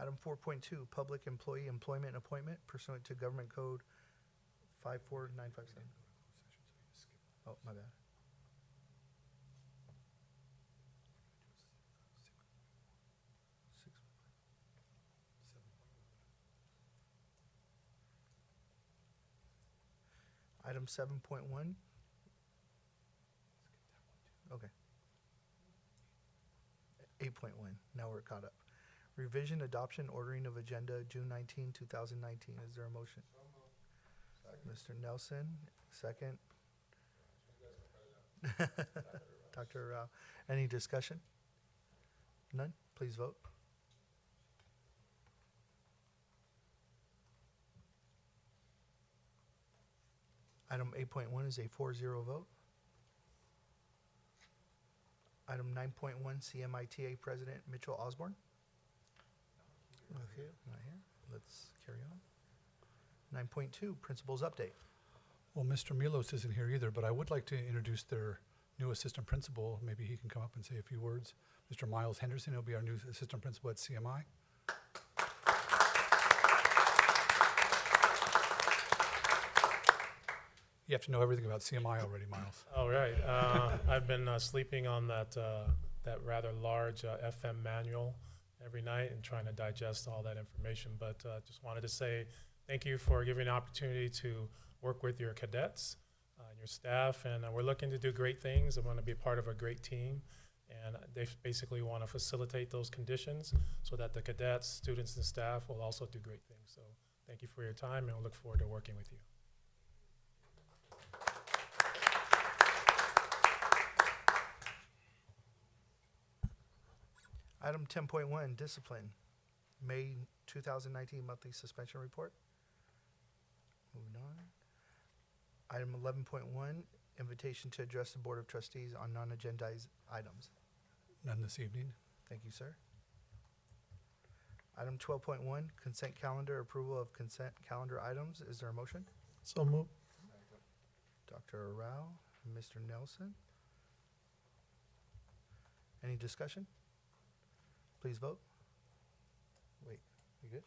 Item 4.2, public employee employment and appointment pursuant to Government Code 54957. Oh, my bad. Item 7.1. Okay. 8.1, now we're caught up. Revision, adoption, ordering of agenda, June 19, 2019. Is there a motion? Mr. Nelson, second. Dr. Rao. Any discussion? None? Please vote. Item 8.1 is a 4-0 vote. Item 9.1, CMITA President Mitchell Osborne. Okay, not here. Let's carry on. 9.2, Principals Update. Well, Mr. Milos isn't here either, but I would like to introduce their new assistant principal. Maybe he can come up and say a few words. Mr. Miles Henderson, he'll be our new assistant principal at CMI. You have to know everything about CMI already, Miles. All right. I've been sleeping on that rather large FM manual every night and trying to digest all that information. But just wanted to say thank you for giving me an opportunity to work with your cadets and your staff. And we're looking to do great things. I want to be part of a great team. And they basically want to facilitate those conditions so that the cadets, students, and staff will also do great things. So thank you for your time, and I look forward to working with you. Item 10.1, Discipline, May 2019 Monthly Suspension Report. Moving on. Item 11.1, Invitation to address the Board of Trustees on non-agendized items. None this evening. Thank you, sir. Item 12.1, Consent Calendar, Approval of Consent Calendar Items. Is there a motion? So moved. Dr. Rao and Mr. Nelson. Any discussion? Please vote. Wait, you good?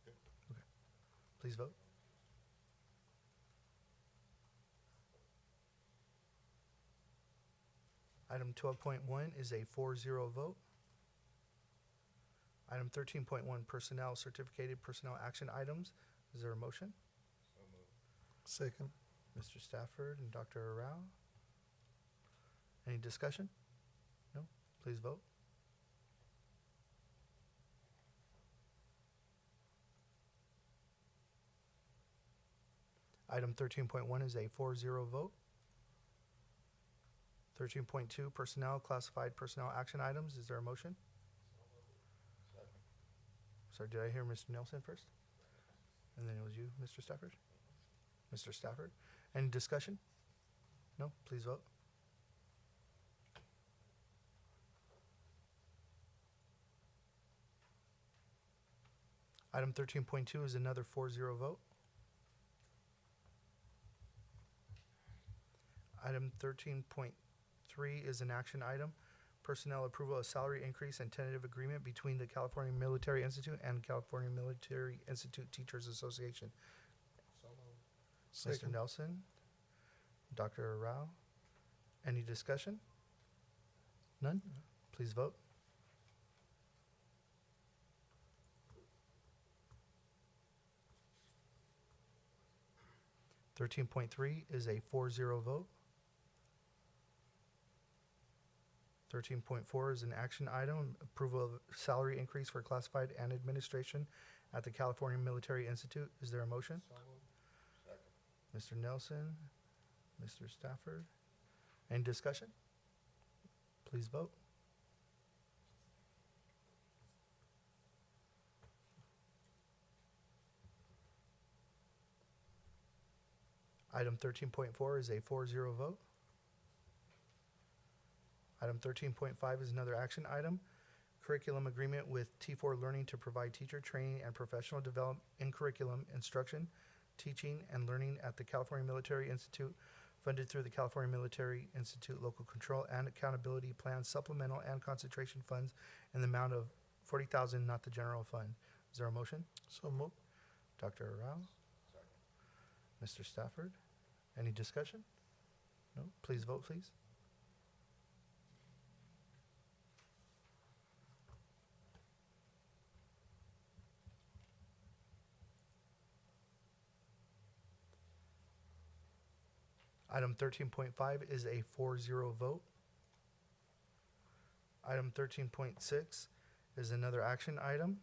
Good. Okay. Please vote. Item 12.1 is a 4-0 vote. Item 13.1, Personnel, Certificated Personnel Action Items. Is there a motion? Second. Mr. Stafford and Dr. Rao. Any discussion? No? Please vote. Item 13.1 is a 4-0 vote. 13.2, Personnel, Classified Personnel Action Items. Is there a motion? Sorry, did I hear Mr. Nelson first? And then it was you, Mr. Stafford? Mr. Stafford. Any discussion? No? Please vote. Item 13.2 is another 4-0 vote. Item 13.3 is an action item. Personnel approval of salary increase and tentative agreement between the California Military Institute and California Military Institute Teachers Association. Mr. Nelson, Dr. Rao, any discussion? None? Please vote. .3 is a 4-0 vote. 13.4 is an action item, approval of salary increase for classified and administration at the California Military Institute. Is there a motion? Mr. Nelson, Mr. Stafford. Any discussion? Please vote. Item 13.4 is a 4-0 vote. Item 13.5 is another action item. Curriculum agreement with T4 Learning to provide teacher training and professional development in curriculum, instruction, teaching, and learning at the California Military Institute, funded through the California Military Institute Local Control and Accountability Plan Supplemental and Concentration Funds in the amount of $40,000, not the general fund. Is there a motion? So moved. Dr. Rao? Mr. Stafford? Any discussion? No? Please vote, please. Item 13.5 is a 4-0 vote. Item 13.6 is another action item.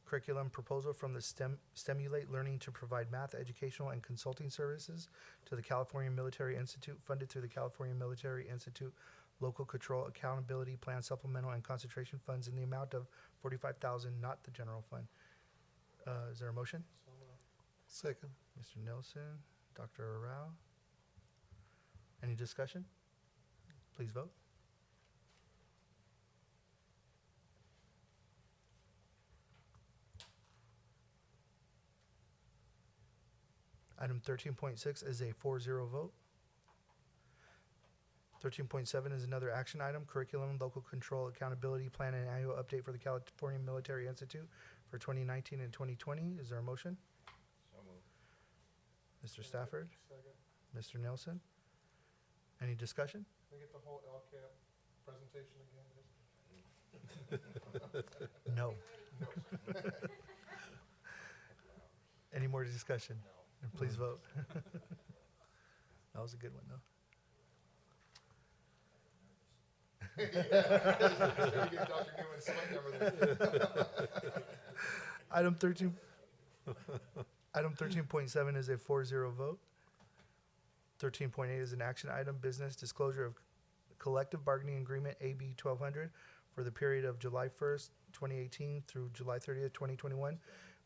Curriculum proposal from the Stimulate Learning to provide math, educational, and consulting services to the California Military Institute, funded through the California Military Institute Local Control Accountability Plan Supplemental and Concentration Funds in the amount of $45,000, not the general fund. Is there a motion? Second. Mr. Nelson, Dr. Rao. Any discussion? Please vote. Item 13.6 is a 4-0 vote. 13.7 is another action item, curriculum, local control, accountability plan, and annual update for the California Military Institute for 2019 and 2020. Is there a motion? Mr. Stafford? Mr. Nelson? Any discussion? Can we get the whole LCAP presentation again? No. Any more discussion? And please vote. That was a good one, though. Item 13. Item 13.7 is a 4-0 vote. 13.8 is an action item, business disclosure of collective bargaining agreement AB 1200 for the period of July 1st, 2018 through July 30th, 2021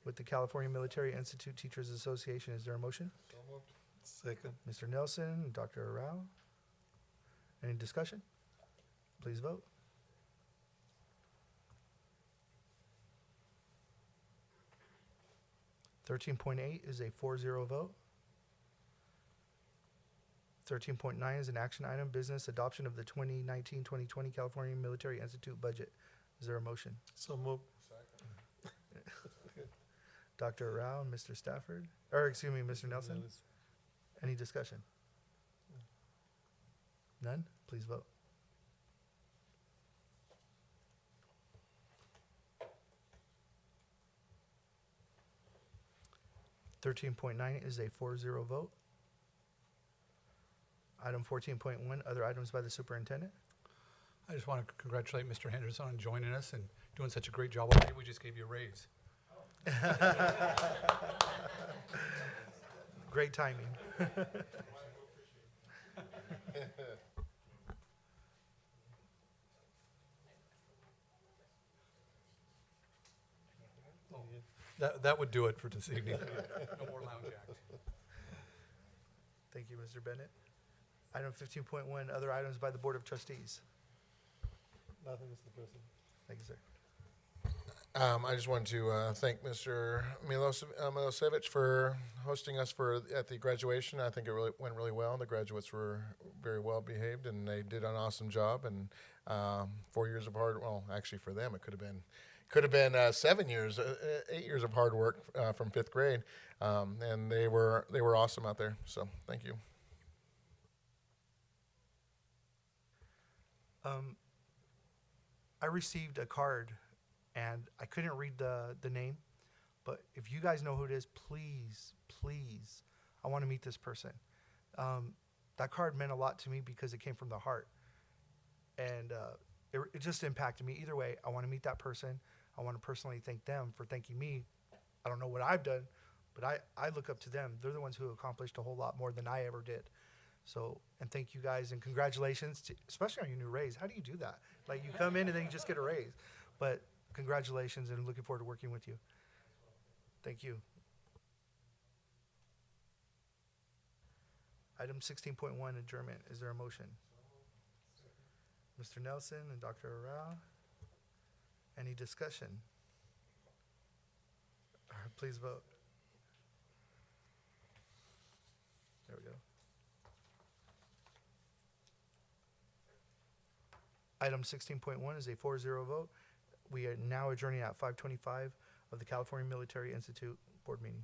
with the California Military Institute Teachers Association. Is there a motion? So moved. Second. Mr. Nelson and Dr. Rao. Any discussion? Please vote. $13.8 is a 4-0 vote. 13.9 is an action item, business adoption of the 2019-2020 California Military Institute budget. Is there a motion? So moved. Dr. Rao and Mr. Stafford, or excuse me, Mr. Nelson? Any discussion? None? Please vote. $13.9 is a 4-0 vote. Item 14.1, other items by the superintendent. I just want to congratulate Mr. Henderson on joining us and doing such a great job already. We just gave you a raise. Great timing. That would do it for this evening. No more lounge act. Thank you, Mr. Bennett. Item 15.1, other items by the Board of Trustees. Nothing, Mr. President. Thank you, sir. I just wanted to thank Mr. Milosevich for hosting us at the graduation. I think it really went really well. The graduates were very well behaved, and they did an awesome job. And 4 years of hard, well, actually for them, it could have been 7 years, 8 years of hard work from fifth grade, and they were awesome out there. So thank you. I received a card, and I couldn't read the name, but if you guys know who it is, please, I want to meet this person. That card meant a lot to me because it came from the heart, and it just impacted me. Either way, I want to meet that person. I want to personally thank them for thanking me. I don't know what I've done, but I look up to them. They're the ones who accomplished a whole lot more than I ever did. So, and thank you guys, and congratulations, especially on your new raise. How do you do that? Like, you come in and then you just get a raise. But congratulations, and I'm looking forward to working with you. Thank you. Item 16.1, adjournment. Is there a motion? Mr. Nelson and Dr. Rao. Any discussion? All right, please vote. There we go. Item 16.1 is a 4-0 vote. We are now adjourning at 5:25. of the California Military Institute Board Meeting.